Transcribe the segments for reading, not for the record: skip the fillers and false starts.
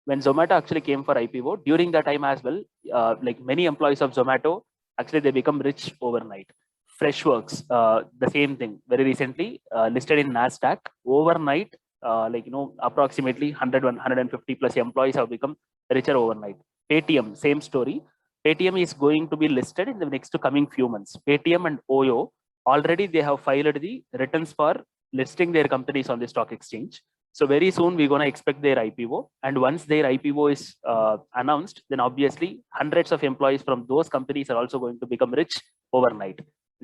when Zomato actually came for IPO, during that time as well, like many employees of Zomato, actually they become rich overnight. Freshworks, the same thing, very recently listed in Nasdaq. Overnight, approximately 100 150 plus employees have become richer overnight. Paytm, same story. Paytm is going to be listed in the next coming few months. Paytm and Oyo, already they have filed the returns for listing their companies on the stock exchange. So very soon we're going to expect their IPO. And once their IPO is announced, then obviously hundreds of employees from those companies are also going to become rich overnight.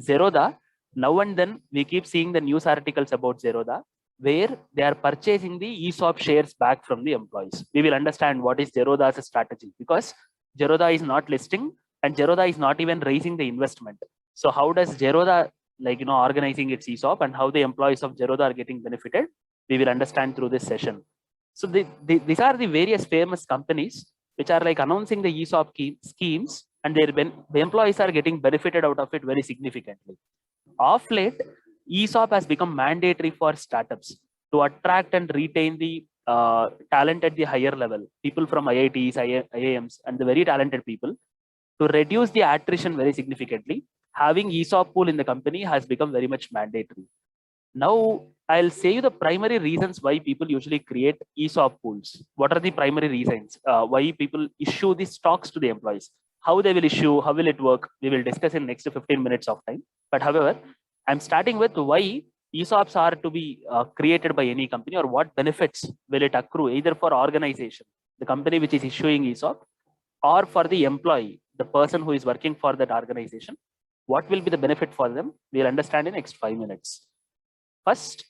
Zerodha, now and then we keep seeing the news articles about Zerodha, where they are purchasing the ESOP shares back from the employees. We will understand what is Zerodha's strategy, because Zerodha is not listing and Zerodha is not even raising the investment. So how does Zerodha organizing its ESOP, and how the employees of Zerodha are getting benefited, we will understand through this session. So these are the various famous companies which are like announcing the ESOP schemes, and the employees are getting benefited out of it very significantly. Of late, ESOP has become mandatory for startups to attract and retain the talent at the higher level, people from IITs, IIMs, and the very talented people, to reduce the attrition very significantly. Having ESOP pool in the company has become very much mandatory. Now, I'll say you the primary reasons why people usually create ESOP pools. What are the primary reasons why people issue the stocks to the employees? How they will issue, how will it work? We will discuss in next 15 minutes of time. But however, I'm starting with why ESOPs are to be created by any company, or what benefits will it accrue either for organization, the company which is issuing ESOP, or for the employee, the person who is working for that organization. What will be the benefit for them? We'll understand in next 5 minutes. First,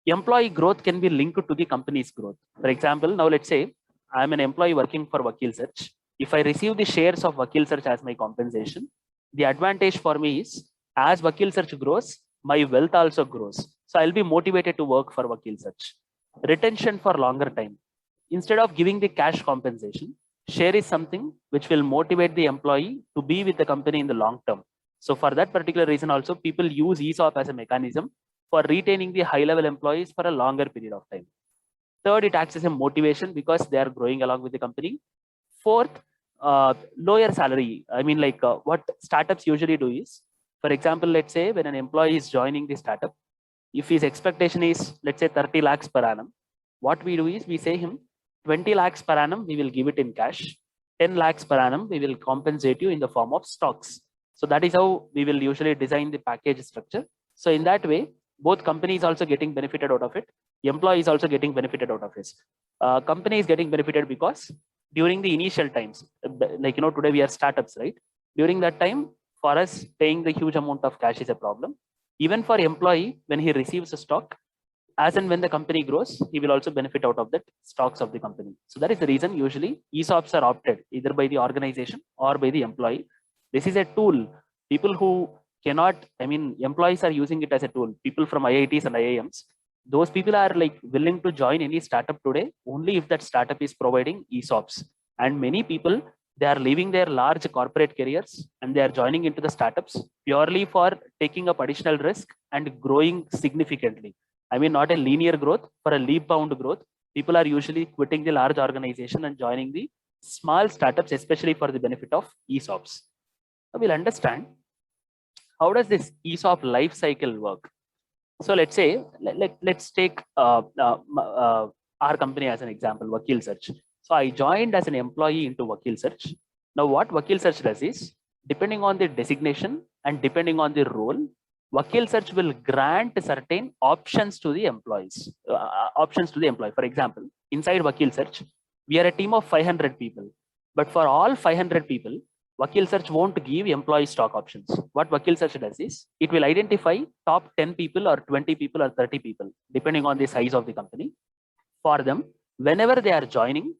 employee growth can be linked to the company's growth. For example, now let's say I'm an employee working for Vakil Search. If I receive the shares of Vakil Search as my compensation, the advantage for me is, as Vakil Search grows, my wealth also grows. So I'll be motivated to work for Vakil Search. Retention for longer time. Instead of giving the cash compensation, share is something which will motivate the employee to be with the company in the long term. So for that particular reason also, people use ESOP as a mechanism for retaining the high-level employees for a longer period of time. Third, it acts as a motivation because they are growing along with the company. Fourth, lower salary. I mean, what startups usually do is, for example, let's say when an employee is joining the startup, if his expectation is, let's say 30 lakhs per annum, what we do is we say him 20 lakhs per annum, we will give it in cash. 10 lakhs per annum, we will compensate you in the form of stocks. So that is how we will usually design the package structure. So in that way, both companies also getting benefited out of it. Employees also getting benefited out of it. Company is getting benefited because during the initial times, today we are startups, right? During that time, for us, paying the huge amount of cash is a problem. Even for employee, when he receives a stock, as and when the company grows, he will also benefit out of that stocks of the company. So that is the reason usually ESOPs are opted either by the organization or by the employee. This is a tool. People who cannot, employees are using it as a tool. People from IITs and IIMs, those people are like willing to join any startup today only if that startup is providing ESOPs. And many people, they are leaving their large corporate careers and they are joining into the startups purely for taking up additional risk and growing significantly. Not a linear growth, for a leap bound growth. People are usually quitting the large organization and joining the small startups, especially for the benefit of ESOPs. Now we'll understand how does this ESOP life cycle work. So let's say, let's take our company as an example, Vakil Search. So I joined as an employee into Vakil Search. Now what Vakil Search does is, depending on the designation and depending on the role, Vakil Search will grant certain options to the employees. For example, inside Vakil Search, we are a team of 500 people. But for all 500 people, Vakil Search won't give employee stock options. What Vakil Search does is, it will identify top 10 people or 20 people or 30 people, depending on the size of the company. For them, whenever they are joining,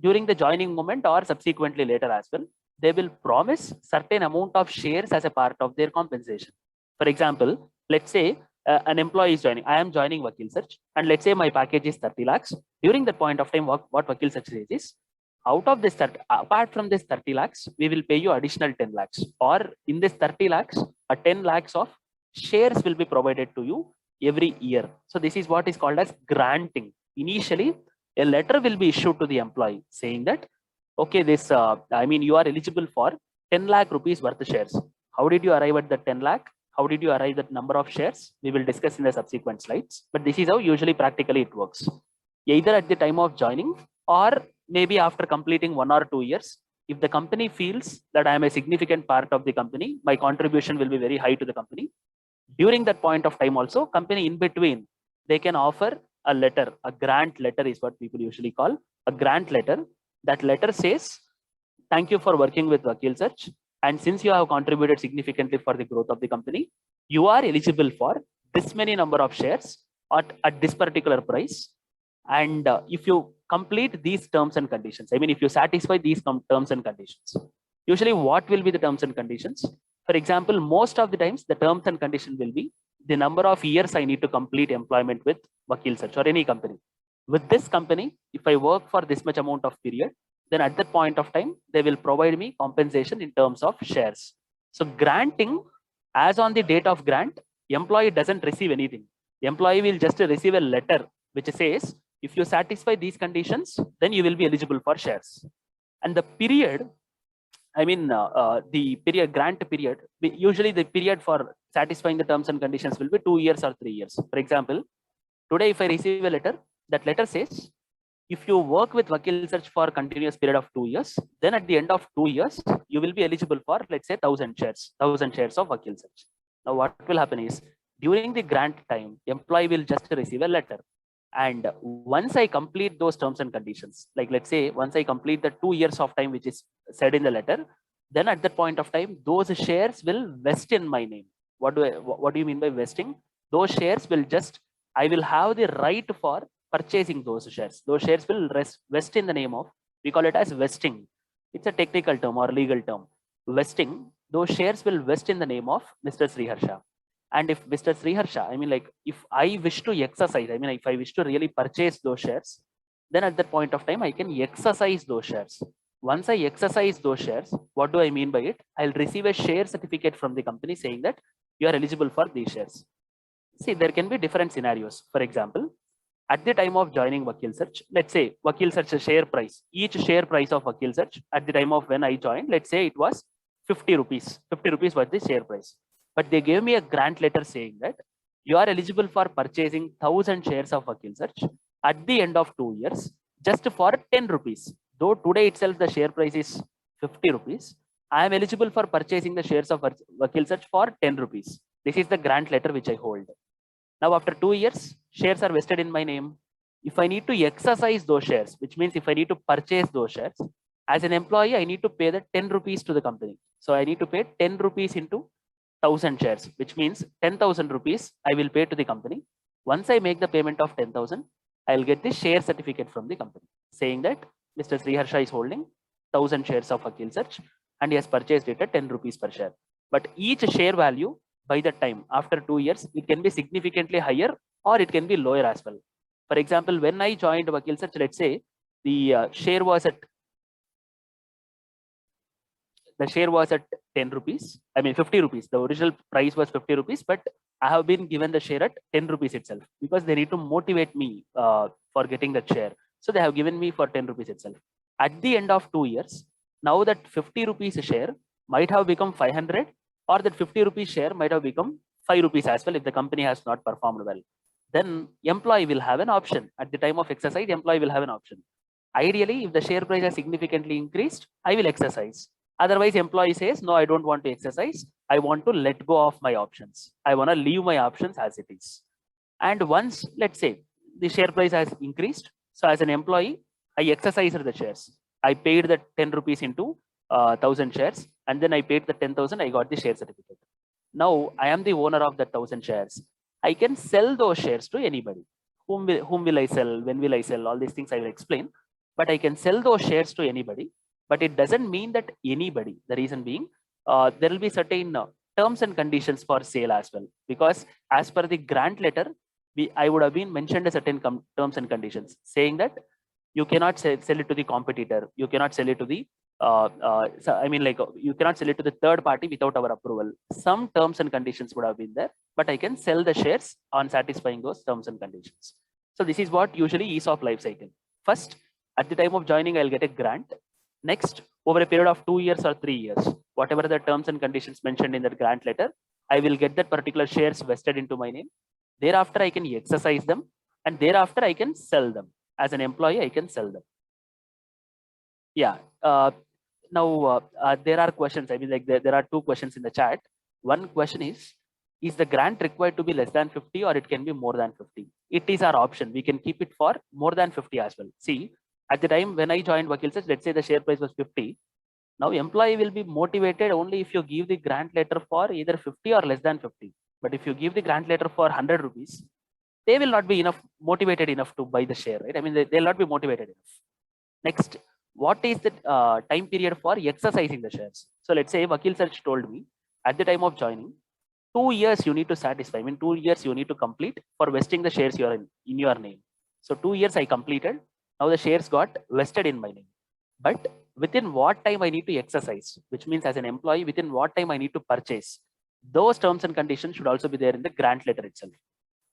during the joining moment or subsequently later as well, they will promise certain amount of shares as a part of their compensation. For example, let's say an employee is joining. I am joining Vakil Search, and let's say my package is 30 lakhs. During that point of time, what Vakil Search says is, out of this, apart from this 30 lakhs, we will pay you additional 10 lakhs. Or in this 30 lakhs, 10 lakhs of shares will be provided to you every year. So this is what is called as granting. Initially, a letter will be issued to the employee saying that, okay, this, you are eligible for 10 lakh rupees worth of shares. How did you arrive at the 10 lakh? How did you arrive at the number of shares? We will discuss in the subsequent slides, but this is how usually practically it works. Either at the time of joining or maybe after completing 1 or 2 years, if the company feels that I am a significant part of the company, my contribution will be very high to the company. During that point of time also, company in between, they can offer a letter, a grant letter is what people usually call a grant letter. That letter says, thank you for working with Vakil Search. And since you have contributed significantly for the growth of the company, you are eligible for this many number of shares at this particular price. And if you complete these terms and conditions, if you satisfy these terms and conditions, usually what will be the terms and conditions? For example, most of the times the terms and condition will be the number of years I need to complete employment with Vakil Search or any company. With this company, if I work for this much amount of period, then at that point of time, they will provide me compensation in terms of shares. So granting, as on the date of grant, employee doesn't receive anything. The employee will just receive a letter which says, if you satisfy these conditions, then you will be eligible for shares. And the period, the period, grant period, usually the period for satisfying the terms and conditions will be 2 years or 3 years. For example, today if I receive a letter, that letter says, if you work with Vakil Search for a continuous period of 2 years, then at the end of 2 years, you will be eligible for, let's say, 1,000 shares of Vakil Search. Now, what will happen is, during the grant time, employee will just receive a letter. And once I complete those terms and conditions, like let's say, once I complete the 2 years of time, which is said in the letter, then at that point of time, those shares will vest in my name. What do you mean by vesting? Those shares will I will have the right for purchasing those shares. Those shares will vest in the name of, we call it as vesting. It's a technical term or legal term. Vesting, those shares will vest in the name of Mr. Sriharsha. And if Mr. Sriharsha, if I wish to exercise, if I wish to really purchase those shares, then at that point of time, I can exercise those shares. Once I exercise those shares, what do I mean by it? I'll receive a share certificate from the company saying that you are eligible for these shares. See, there can be different scenarios. For example, at the time of joining Vakil Search, let's say Vakil Search share price, each share price of Vakil Search at the time of when I joined, let's say it was 50 rupees. 50 rupees was the share price. But they gave me a grant letter saying that you are eligible for purchasing 1,000 shares of Vakil Search at the end of 2 years, just for 10 rupees. Though today itself the share price is 50 rupees, I am eligible for purchasing the shares of Vakil Search for 10 rupees. This is the grant letter which I hold. Now, after 2 years, shares are vested in my name. If I need to exercise those shares, which means if I need to purchase those shares, as an employee, I need to pay the 10 rupees to the company. So I need to pay 10 rupees into 1,000 shares, which means 10,000 rupees I will pay to the company. Once I make the payment of 10,000, I'll get the share certificate from the company saying that Mr. Sriharsha is holding 1,000 shares of Vakil Search and he has purchased it at 10 rupees per share. But each share value by that time, after 2 years, it can be significantly higher or it can be lower as well. For example, when I joined Vakil Search, let's say the share was at 10 rupees. 50 rupees. The original price was 50 rupees, but I have been given the share at 10 rupees itself because they need to motivate me for getting that share. So they have given me for 10 rupees itself. At the end of 2 years, now that 50 rupees share might have become 500, or that 50 rupees share might have become 5 rupees as well if the company has not performed well. Then employee will have an option. At the time of exercise, employee will have an option. Ideally, if the share price has significantly increased, I will exercise. Otherwise, employee says, no, I don't want to exercise. I want to let go of my options. I want to leave my options as it is. And once, let's say, the share price has increased. So as an employee, I exercised the shares. I paid the 10 rupees into 1,000 shares. And then I paid the 10,000, I got the share certificate. Now I am the owner of the 1,000 shares. I can sell those shares to anybody. Whom will I sell? When will I sell? All these things I will explain. But I can sell those shares to anybody. But it doesn't mean that anybody. The reason being, there will be certain terms and conditions for sale as well. Because as per the grant letter, I would have been mentioned a certain terms and conditions saying that you cannot sell it to the competitor. You cannot sell it to the you cannot sell it to the third party without our approval. Some terms and conditions would have been there, but I can sell the shares on satisfying those terms and conditions. So this is what usually ESOP life cycle. First, at the time of joining, I'll get a grant. Next, over a period of 2 years or 3 years, whatever the terms and conditions mentioned in that grant letter, I will get that particular shares vested into my name. Thereafter, I can exercise them, and thereafter I can sell them. As an employee, I can sell them. Yeah. Now, there are questions. I mean, like there are two questions in the chat. One question is the grant required to be less than 50 or it can be more than 50? It is our option. We can keep it for more than 50 as well. See, at the time when I joined Vakilsej, let's say the share price was 50. Now, employee will be motivated only if you give the grant letter for either 50 or less than 50. But if you give the grant letter for 100 rupees, they will not be motivated enough to buy the share, right? I mean, they'll not be motivated enough. Next, what is the time period for exercising the shares? So let's say Vakilsej told me at the time of joining, 2 years you need to satisfy. I mean, 2 years you need to complete for vesting the shares you are in your name. So 2 years I completed. Now the shares got vested in my name. But within what time I need to exercise, which means as an employee, within what time I need to purchase, those terms and conditions should also be there in the grant letter itself.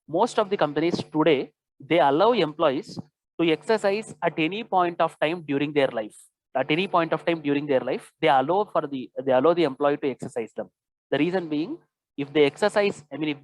Most of the companies today, they allow employees to exercise at any point of time during their life. At any point of time during their life, they allow the employee to exercise them. The reason being, if they exercise, I mean,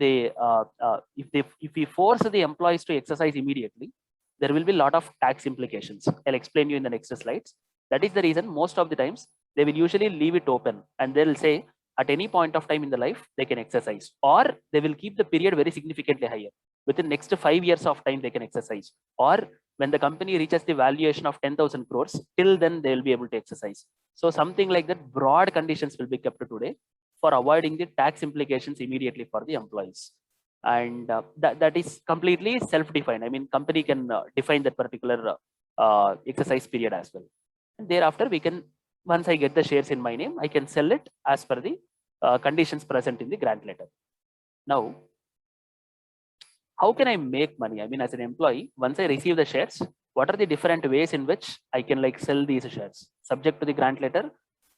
if we force the employees to exercise immediately, there will be a lot of tax implications. I'll explain you in the next slides. That is the reason most of the times they will usually leave it open and they'll say at any point of time in the life they can exercise, or they will keep the period very significantly higher. Within next 5 years of time they can exercise, or when the company reaches the valuation of 10,000 crores, till then they will be able to exercise. So something like that, broad conditions will be kept today for avoiding the tax implications immediately for the employees. And that is completely self-defined. I mean, company can define that particular exercise period as well. And thereafter, we can, once I get the shares in my name, I can sell it as per the conditions present in the grant letter. Now, how can I make money? I mean, as an employee, once I receive the shares, what are the different ways in which I can sell these shares? Subject to the grant letter,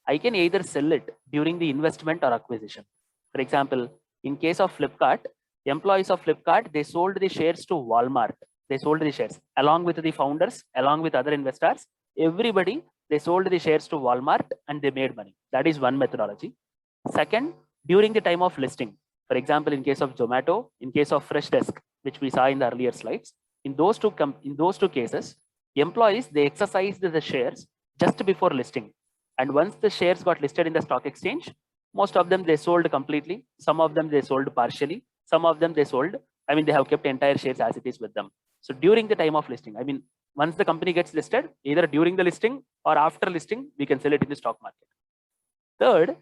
I can either sell it during the investment or acquisition. For example, in case of Flipkart, employees of Flipkart, they sold the shares to Walmart. They sold the shares along with the founders, along with other investors. Everybody, they sold the shares to Walmart and they made money. That is one methodology. Second, during the time of listing. For example, in case of Zomato, in case of Freshdesk, which we saw in the earlier slides, in those two cases, employees, they exercised the shares just before listing. And once the shares got listed in the stock exchange, most of them they sold completely. Some of them they sold partially. Some of them they sold, I mean, they have kept entire shares as it is with them. So during the time of listing, I mean, once the company gets listed, either during the listing or after listing, we can sell it in the stock market. Third,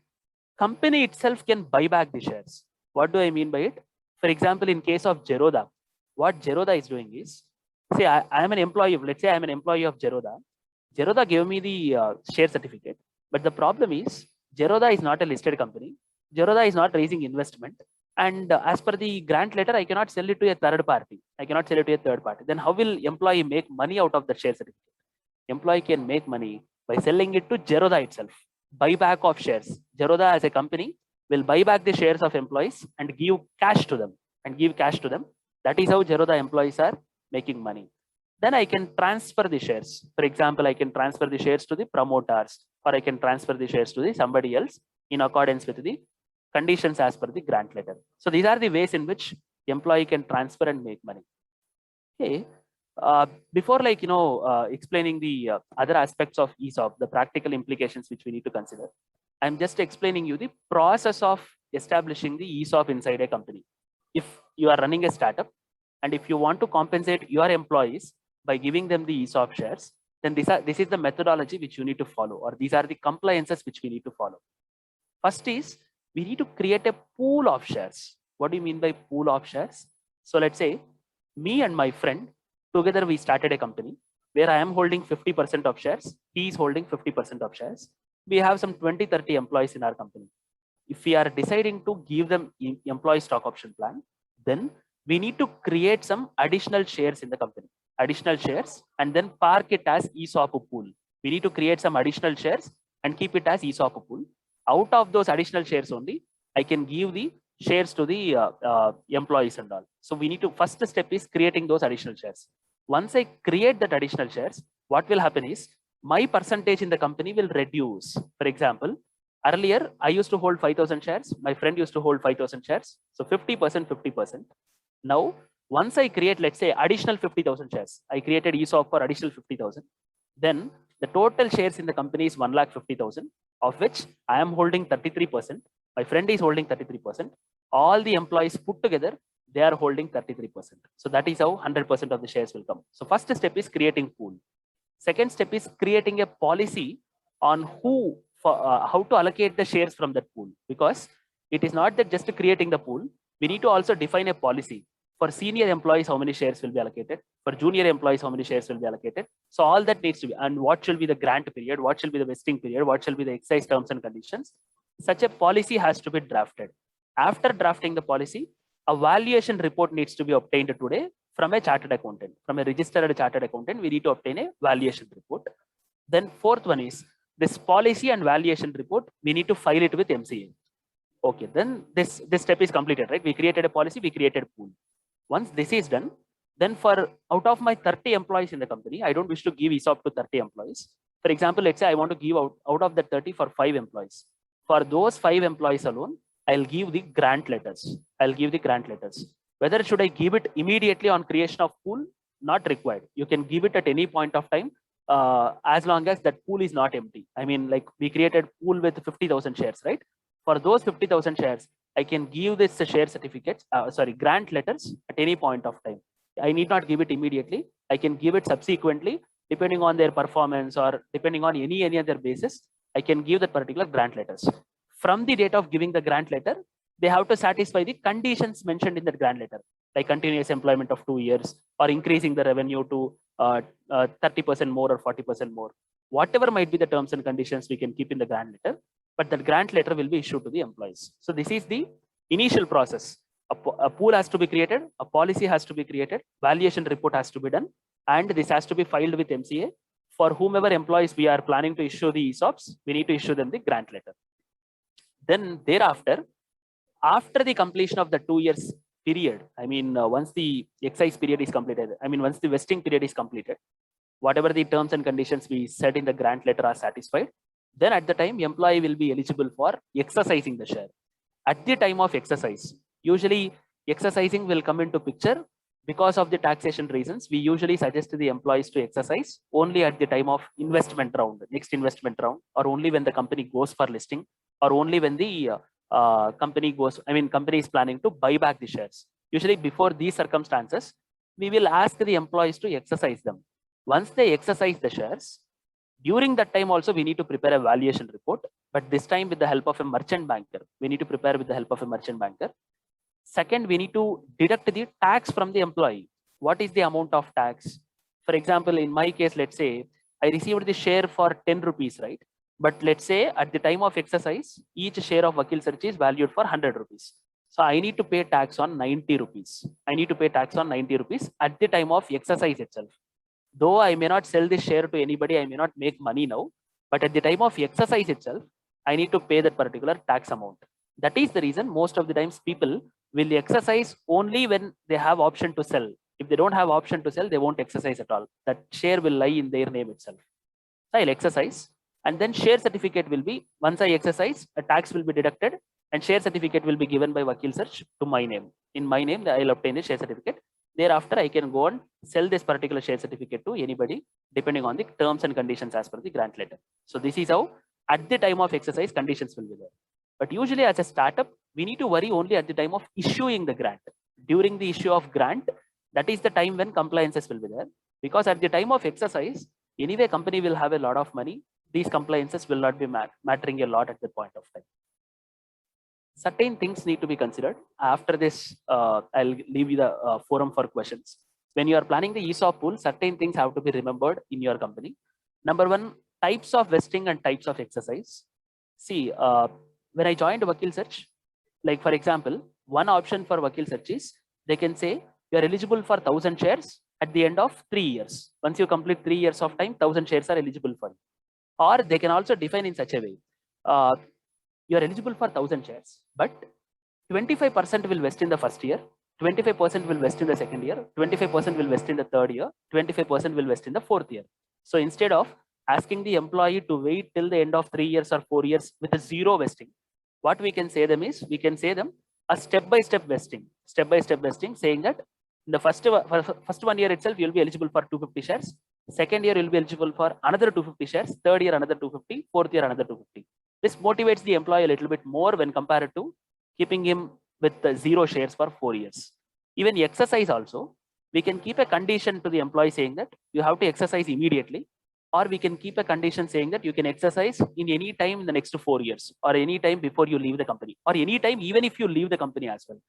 company itself can buy back the shares. What do I mean by it? For example, in case of Zerodha, what Zerodha is doing is, say I am an employee, let's say I am an employee of Zerodha. Zerodha gave me the share certificate, but the problem is Zerodha is not a listed company. Zerodha is not raising investment. And as per the grant letter, I cannot sell it to a third party. I cannot sell it to a third party. Then how will employee make money out of the share certificate? Employee can make money by selling it to Zerodha itself. Buyback of shares. Zerodha as a company will buy back the shares of employees and give cash to them. That is how Zerodha employees are making money. Then I can transfer the shares. For example, I can transfer the shares to the promoters, or I can transfer the shares to somebody else in accordance with the conditions as per the grant letter. So these are the ways in which the employee can transfer and make money. Okay. Before explaining the other aspects of ESOP, the practical implications which we need to consider, I'm just explaining you the process of establishing the ESOP inside a company. If you are running a startup and if you want to compensate your employees by giving them the ESOP shares, then this is the methodology which you need to follow, or these are the compliances which we need to follow. First is, we need to create a pool of shares. What do you mean by pool of shares? So let's say me and my friend, together we started a company where I am holding 50% of shares. He is holding 50% of shares. We have some 20-30 employees in our company. If we are deciding to give them employee stock option plan, then we need to create some additional shares in the company, and then park it as ESOP pool. We need to create some additional shares and keep it as ESOP pool. Out of those additional shares only, I can give the shares to the employees and all. So we need to, first step is creating those additional shares. Once I create that additional shares, what will happen is my percentage in the company will reduce. For example, earlier I used to hold 5,000 shares, my friend used to hold 5,000 shares, so 50%, 50%. Now once I create, let's say, additional 50,000 shares, I created ESOP for additional 50,000, then the total shares in the company is 1,50,000, of which I am holding 33%, my friend is holding 33%, all the employees put together, they are holding 33%. So that is how 100% of the shares will come. So first step is creating pool. Second step is creating a policy on how to allocate the shares from that pool, because it is not that just creating the pool, we need to also define a policy. For senior employees, how many shares will be allocated? For junior employees, how many shares will be allocated? So all that needs to be, and what should be the grant period? What should be the vesting period? What shall be the exercise terms and conditions? Such a policy has to be drafted. After drafting the policy, a valuation report needs to be obtained today from a chartered accountant, from a registered chartered accountant. We need to obtain a valuation report. Then fourth one is this policy and valuation report, we need to file it with MCA. Okay, then this step is completed, right? We created a policy, we created a pool. Once this is done, then for out of my 30 employees in the company, I don't wish to give ESOP to 30 employees. For example, let's say I want to give out of the 30 for 5 employees. For those 5 employees alone, I'll give the grant letters. I'll give the grant letters. Whether should I give it immediately on creation of pool? Not required. You can give it at any point of time, as long as that pool is not empty. I mean, like we created pool with 50,000 shares, right? For those 50,000 shares, I can give this share certificates, grant letters at any point of time. I need not give it immediately. I can give it subsequently, depending on their performance or depending on any other basis. I can give that particular grant letters. From the date of giving the grant letter, they have to satisfy the conditions mentioned in that grant letter, like continuous employment of 2 years or increasing the revenue to 30% more or 40% more. Whatever might be the terms and conditions, we can keep in the grant letter, but the grant letter will be issued to the employees. So this is the initial process. A pool has to be created, a policy has to be created, valuation report has to be done, and this has to be filed with MCA. For whomever employees we are planning to issue the ESOPs, we need to issue them the grant letter. Then thereafter, after the completion of the 2 years period, I mean, once the excise period is completed, I mean, once the vesting period is completed, whatever the terms and conditions we said in the grant letter are satisfied, then at the time, employee will be eligible for exercising the share. At the time of exercise, usually exercising will come into picture because of the taxation reasons. We usually suggest to the employees to exercise only at the time of investment round, next investment round, or only when the company goes for listing, or only when the company is planning to buy back the shares. Usually before these circumstances, we will ask the employees to exercise them. Once they exercise the shares, during that time also we need to prepare a valuation report, but this time with the help of a merchant banker. We need to prepare with the help of a merchant banker. Second, we need to deduct the tax from the employee. What is the amount of tax? For example, in my case, let's say I received the share for 10 rupees, right? But let's say at the time of exercise, each share of Vakil Search is valued for 100 rupees. So I need to pay tax on 90 rupees. I need to pay tax on 90 rupees at the time of exercise itself. Though I may not sell this share to anybody, I may not make money now, but at the time of exercise itself, I need to pay that particular tax amount. That is the reason most of the times people will exercise only when they have option to sell. If they don't have option to sell, they won't exercise at all. That share will lie in their name itself. So I'll exercise, and then share certificate will be, once I exercise, a tax will be deducted and share certificate will be given by Vakil Search to my name. In my name, I'll obtain a share certificate. Thereafter, I can go and sell this particular share certificate to anybody, depending on the terms and conditions as per the grant letter. So this is how at the time of exercise conditions will be there. But usually as a startup, we need to worry only at the time of issuing the grant. During the issue of grant, that is the time when compliances will be there. Because at the time of exercise, anyway, company will have a lot of money. These compliances will not be mattering a lot at that point of time. Certain things need to be considered. After this, I'll leave you the forum for questions. When you are planning the ESOP pool, certain things have to be remembered in your company. Number one, types of vesting and types of exercise. See, when I joined Vakil Search, like for example, one option for Vakil Search is they can say you are eligible for 1,000 shares at the end of 3 years. Once you complete 3 years of time, 1,000 shares are eligible for you. Or they can also define in such a way. You are eligible for 1,000 shares, but 25% will vest in the first year, 25% will vest in the second year, 25% will vest in the third year, 25% will vest in the fourth year. So instead of asking the employee to wait till the end of 3 years or 4 years with a zero vesting, what we can say them is, we can say them a step-by-step vesting, saying that in the first 1 year itself, you'll be eligible for 250 shares. Second year, you'll be eligible for another 250 shares. Third year, another 250. Fourth year, another 250. This motivates the employee a little bit more when compared to keeping him with zero shares for 4 years. Even exercise also, we can keep a condition to the employee saying that you have to exercise immediately, or we can keep a condition saying that you can exercise in any time in the next 4 years, or any time before you leave the company, or any time even if you leave the company as well.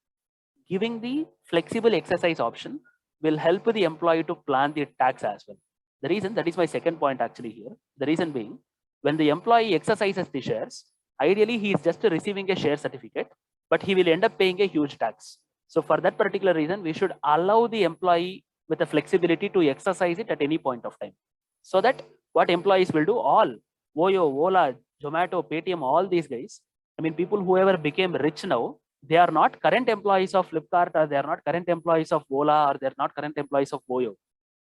Giving the flexible exercise option will help the employee to plan the tax as well. The reason, that is my second point actually here. The reason being, when the employee exercises the shares, ideally he is just receiving a share certificate, but he will end up paying a huge tax. So for that particular reason, we should allow the employee with the flexibility to exercise it at any point of time. So that what employees will do, all Voyo, Ola, Zomato, Paytm, all these guys, I mean, people whoever became rich now, they are not current employees of Flipkart, or they are not current employees of Ola, or they are not current employees of Voyo.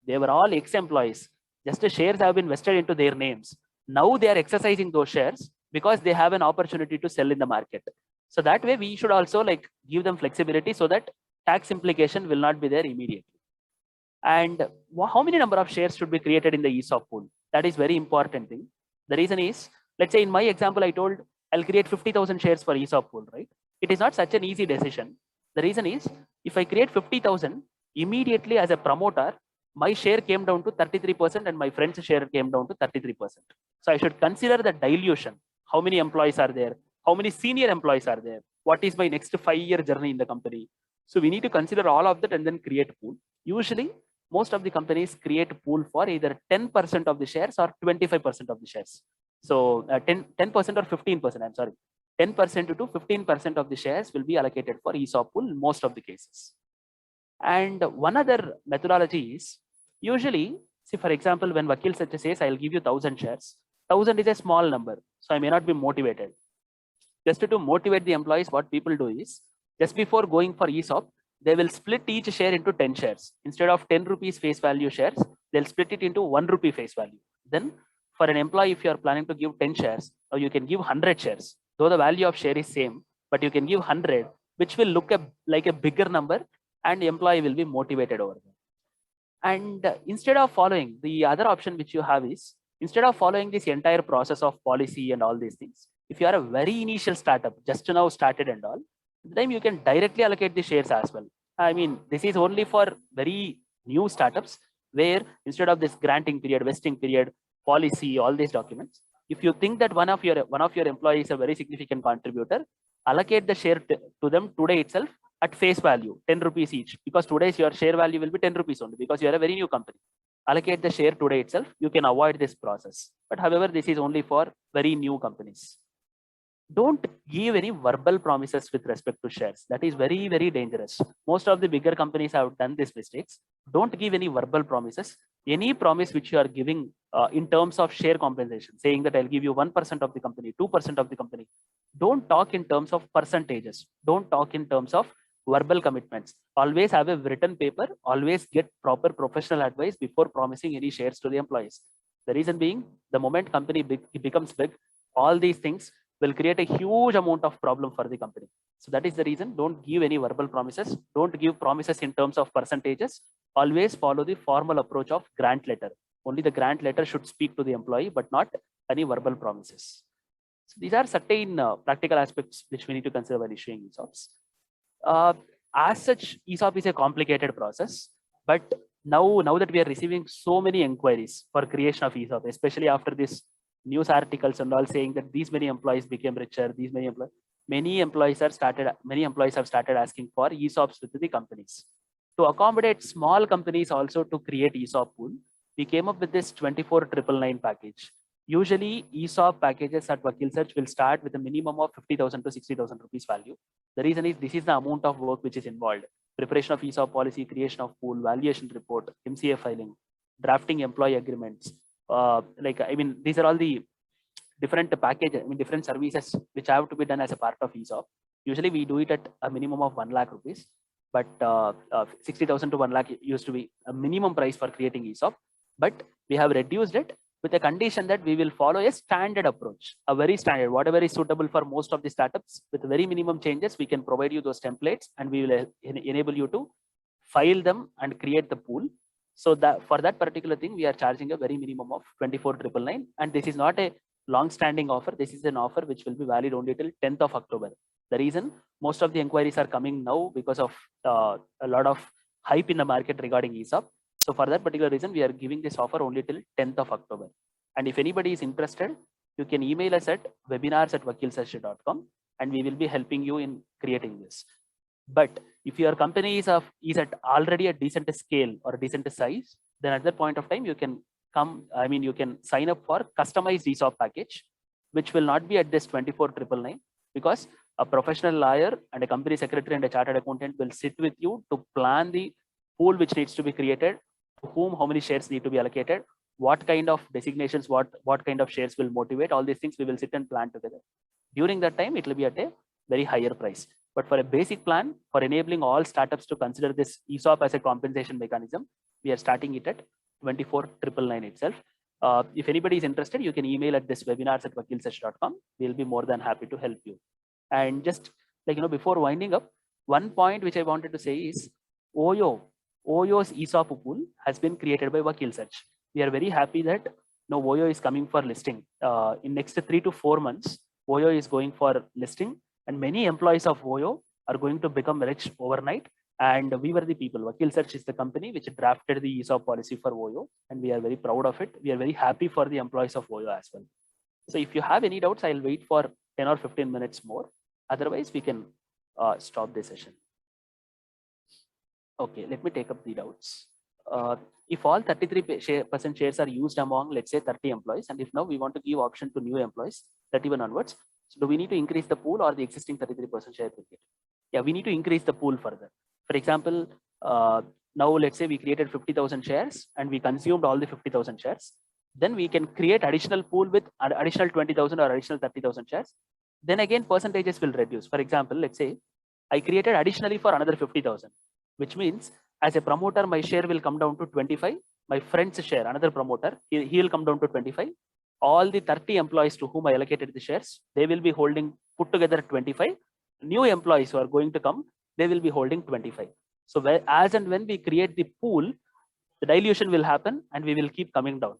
They were all ex-employees. Just the shares have been vested into their names. Now they are exercising those shares because they have an opportunity to sell in the market. So that way we should also like give them flexibility so that tax implication will not be there immediately. And how many number of shares should be created in the ESOP pool? That is very important thing. The reason is, let's say in my example, I told I'll create 50,000 shares for ESOP pool, right? It is not such an easy decision. The reason is, if I create 50,000, immediately as a promoter, my share came down to 33% and my friend's share came down to 33%. So I should consider the dilution. How many employees are there? How many senior employees are there? What is my next 5-year journey in the company? So we need to consider all of that and then create pool. Usually, most of the companies create a pool for either 10% of the shares or 25% of the shares. So 10% or 15%, I'm sorry. 10% to 15% of the shares will be allocated for ESOP pool in most of the cases. And one other methodology is, usually, see for example, when Vakil Satya says, I'll give you 1,000 shares, 1,000 is a small number, so I may not be motivated. Just to motivate the employees, what people do is, just before going for ESOP, they will split each share into 10 shares. Instead of 10 rupees face value shares, they'll split it into 1 rupee face value. Then for an employee, if you are planning to give 10 shares, or you can give 100 shares, though the value of share is same, but you can give 100, which will look like a bigger number, and the employee will be motivated over there. And instead of following, the other option which you have is, instead of following this entire process of policy and all these things, if you are a very initial startup, just now started and all, then you can directly allocate the shares as well. I mean, this is only for very new startups, where instead of this granting period, vesting period, policy, all these documents, if you think that one of your employees is a very significant contributor, allocate the share to them today itself at face value, 10 rupees each, because today's your share value will be 10 rupees only, because you are a very new company. Allocate the share today itself, you can avoid this process. But however, this is only for very new companies. Don't give any verbal promises with respect to shares. That is very, very dangerous. Most of the bigger companies have done these mistakes. Don't give any verbal promises. Any promise which you are giving in terms of share compensation, saying that I'll give you 1% of the company, 2% of the company. Don't talk in terms of percentages. Don't talk in terms of verbal commitments. Always have a written paper. Always get proper professional advice before promising any shares to the employees. The reason being, the moment company becomes big, all these things will create a huge amount of problem for the company. So that is the reason, don't give any verbal promises. Don't give promises in terms of percentages. Always follow the formal approach of grant letter. Only the grant letter should speak to the employee, but not any verbal promises. So these are certain practical aspects which we need to consider while issuing ESOPs. As such, ESOP is a complicated process, but now that we are receiving so many inquiries for creation of ESOP, especially after this news articles and all saying that these many employees became richer, many employees have started asking for ESOPs with the companies. To accommodate small companies also to create ESOP pool, we came up with this 24,999 package. Usually ESOP packages at Vakil Search will start with a minimum of 50,000 to 60,000 rupees value. The reason is, this is the amount of work which is involved. Preparation of ESOP policy, creation of pool, valuation report, MCA filing, drafting employee agreements. These are all the different packages, different services which have to be done as a part of ESOP. Usually we do it at a minimum of 1 lakh rupees. but 60,000 to 1 lakh used to be a minimum price for creating ESOP. But we have reduced it with a condition that we will follow a standard approach, a very standard, whatever is suitable for most of the startups. With very minimum changes, we can provide you those templates, and we will enable you to file them and create the pool. So that for that particular thing, we are charging a very minimum of 24,999, and this is not a long-standing offer. This is an offer which will be valid only till 10th of October. The reason most of the inquiries are coming now because of a lot of hype in the market regarding ESOP. So for that particular reason, we are giving this offer only till 10th of October. And if anybody is interested, you can email us at webinars@vakilsearch.com, and we will be helping you in creating this. But if your company is at already a decent scale or a decent size, then at that point of time, you can come, you can sign up for customized ESOP package, which will not be at this 24,999, because a professional lawyer and a company secretary and a chartered accountant will sit with you to plan the pool which needs to be created, to whom how many shares need to be allocated, what kind of designations, what kind of shares will motivate. All these things we will sit and plan together. During that time, it will be at a very higher price. But for a basic plan, for enabling all startups to consider this ESOP as a compensation mechanism, we are starting it at 24,999 itself. If anybody is interested, you can email at this webinars@vakilsearch.com. We'll be more than happy to help you. And just before winding up, one point which I wanted to say is Oyo's ESOP pool has been created by VakilSearch. We are very happy that now Oyo is coming for listing. In next 3 to 4 months, Oyo is going for listing, and many employees of Oyo are going to become rich overnight. And we were the people. VakilSearch is the company which drafted the ESOP policy for Oyo, and we are very proud of it. We are very happy for the employees of Oyo as well. So if you have any doubts, I'll wait for 10 or 15 minutes more. Otherwise, we can stop the session. Okay, let me take up the doubts. If all 33% shares are used among, let's say, 30 employees, and if now we want to give option to new employees, 31 onwards, so do we need to increase the pool, or the existing 33% share will get? Yeah, we need to increase the pool further. For example, now let's say we created 50,000 shares and we consumed all the 50,000 shares. Then we can create additional pool with additional 20,000 or additional 30,000 shares. Then again, percentages will reduce. For example, let's say I created additionally for another 50,000, which means as a promoter, my share will come down to 25. My friend's share, another promoter, he will come down to 25. All the 30 employees to whom I allocated the shares, they will be holding put together 25. New employees who are going to come, they will be holding 25. So as and when we create the pool, the dilution will happen and we will keep coming down.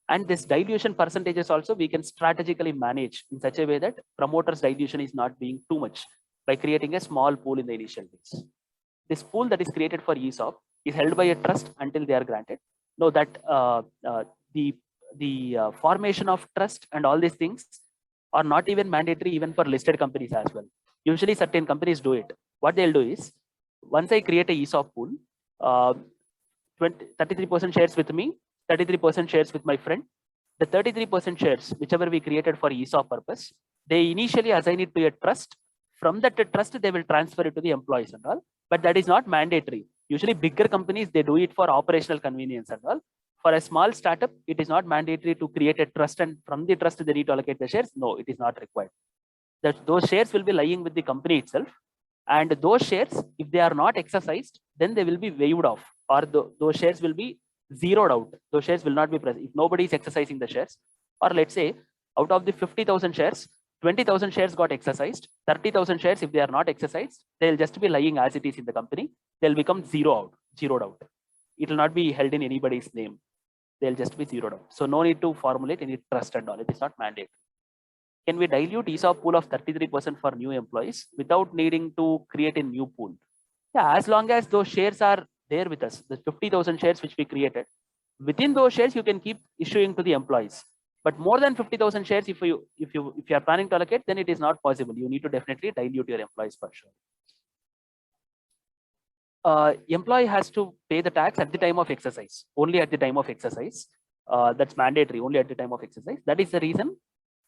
And this dilution percentages also we can strategically manage in such a way that promoters' dilution is not being too much by creating a small pool in the initial days. This pool that is created for ESOP is held by a trust until they are granted. Know that the formation of trust and all these things are not even mandatory even for listed companies as well. Usually certain companies do it. What they'll do is, once I create a ESOP pool, 33% shares with me, 33% shares with my friend. The 33% shares, whichever we created for ESOP purpose, they initially assign it to a trust. From that trust, they will transfer it to the employees and all. But that is not mandatory. Usually bigger companies, they do it for operational convenience and all. For a small startup, it is not mandatory to create a trust, and from the trust they need to allocate the shares. No, it is not required. Those shares will be lying with the company itself. And those shares, if they are not exercised, then they will be waived off, or those shares will be zeroed out. Those shares will not be present if nobody is exercising the shares. Or let's say out of the 50,000 shares, 20,000 shares got exercised. 30,000 shares, if they are not exercised, they'll just be lying as it is in the company. They'll become zeroed out. It will not be held in anybody's name. They'll just be zeroed out. So no need to formulate any trust and all. It is not mandatory. Can we dilute ESOP pool of 33% for new employees without needing to create a new pool? Yeah, as long as those shares are there with us, the 50,000 shares which we created, within those shares you can keep issuing to the employees. But more than 50,000 shares, if you are planning to allocate, then it is not possible. You need to definitely dilute your employees for sure. Employee has to pay the tax at the time of exercise, only at the time of exercise. That's mandatory, only at the time of exercise. That is the reason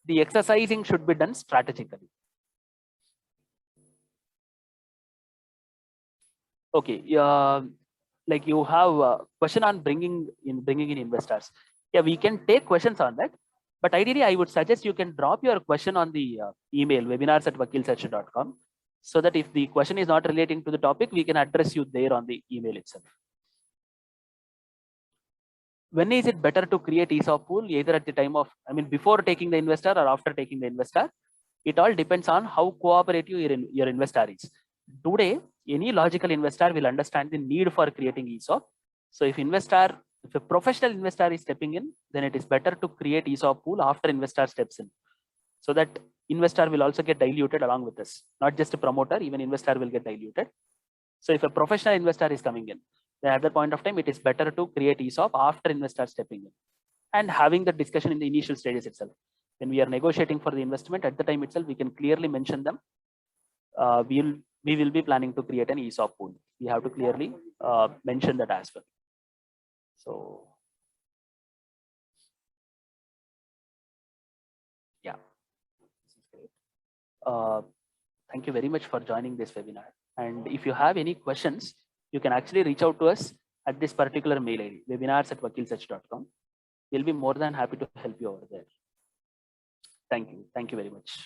the exercising should be done strategically. Okay, like you have a question on bringing in investors. Yeah, we can take questions on that, but ideally I would suggest you can drop your question on the email webinars@vakilsearch.com. so that if the question is not relating to the topic, we can address you there on the email itself. When is it better to create ESOP pool? Either at the time of, before taking the investor or after taking the investor. It all depends on how cooperative your investor is. Today, any logical investor will understand the need for creating ESOP. So if a professional investor is stepping in, then it is better to create ESOP pool after investor steps in, so that investor will also get diluted along with us. Not just a promoter, even investor will get diluted. So if a professional investor is coming in, then at that point of time, it is better to create ESOP after investor stepping in and having the discussion in the initial stages itself. When we are negotiating for the investment, at the time itself, we can clearly mention them. We will be planning to create an ESOP pool. We have to clearly mention that as well. So yeah, this is great. Thank you very much for joining this webinar. And if you have any questions, you can actually reach out to us at this particular mail ID, webinars@vakilsearch.com. We'll be more than happy to help you over there. Thank you. Thank you very much.